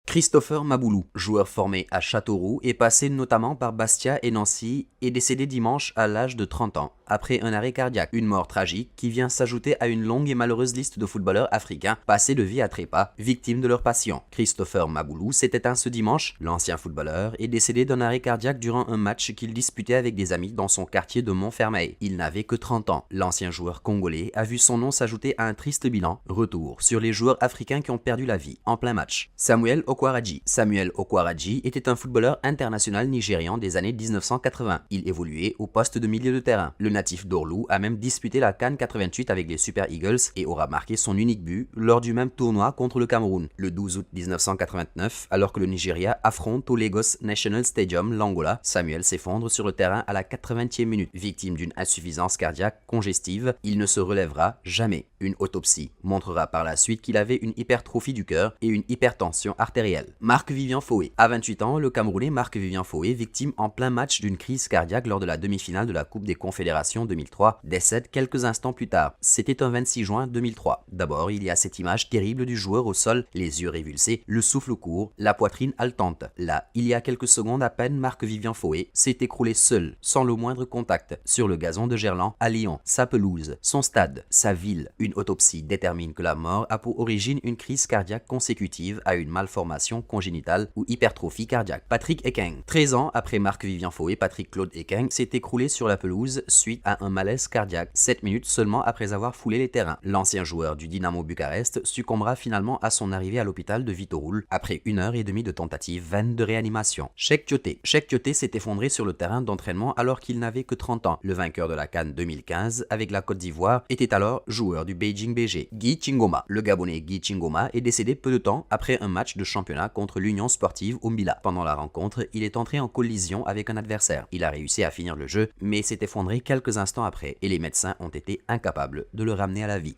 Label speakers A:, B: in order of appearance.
A: Christopher Maboulou, joueur formé à Châteauroux et passé notamment par Bastia et Nancy, est décédé dimanche à l'âge de 30 ans, après un arrêt cardiaque. Une mort tragique qui vient s'ajouter à une longue et malheureuse liste de footballeurs africains passés de vie à trépas, victimes de leur passion. Christopher Maboulou s'est éteint ce dimanche. L'ancien footballeur est décédé d'un arrêt cardiaque durant un match qu'il disputait avec des amis dans son quartier de Montfermeil. Il n'avait que 30 ans. L'ancien joueur congolais a vu son nom s'ajouter à un triste bilan. Retour sur les joueurs africains qui ont perdu la vie en plein match. Samuel Okwaradji était un footballeur international nigérian des années 1980. Il évoluait au poste de milieu de terrain. Le natif d'Orlou a même disputé la CAN 88 avec les Super Eagles et aura marqué son unique but lors du même tournoi contre le Cameroun, le 12 août 1989, alors que le Nigeria affronte au Lagos National Stadium l'Angola. Samuel s'effondre sur le terrain à la 80e minute. Victime d'une insuffisance cardiaque congestive, il ne se relèvera jamais. Une autopsie montrera par la suite qu'il avait une hypertrophie du cœur et une hypertension artérielle. Marc-Vivien Foé. À 28 ans, le Camerounais Marc-Vivien Foé, victime en plein match d'une crise cardiaque lors de la demi-finale de la Coupe des Confédérations 2003, décède quelques instants plus tard. C'était un 26 juin 2003. D'abord, il y a cette image terrible du joueur au sol, les yeux révulsés, le souffle court, la poitrine haletante. Là, il y a quelques secondes à peine, Marc-Vivien Foé s'est écroulé seul, sans le moindre contact, sur le gazon de Gerland, à Lyon, sa pelouse, son stade, sa ville. Une autopsie détermine que la mort a pour origine une crise cardiaque consécutive à une malformation congénitale ou hypertrophie cardiaque. Patrick Ekeng. 13 ans après Marc-Vivien Foé, Patrick Claude Ekeng s'est écroulé sur la pelouse suite à un malaise cardiaque, 7 minutes seulement après avoir foulé les terrains. L'ancien joueur du Dynamo Bucarest succombera finalement à son arrivée à l'hôpital de Vitorul après 1 heure et demie de tentatives vaines de réanimation. Cheick Tioté s'est effondré sur le terrain d'entraînement alors qu'il n'avait que 30 ans. Le vainqueur de la CAN 2015 avec la Côte d'Ivoire était alors joueur du Beijing BG. Guy Chingoma. Le Gabonais Guy Chingoma est décédé peu de temps après un match de championnat contre l'Union Sportive Umbila. Pendant la rencontre, il est entré en collision avec un adversaire. Il a réussi à finir le jeu, mais s'est effondré quelques instants après et les médecins ont été incapables de le ramener à la vie.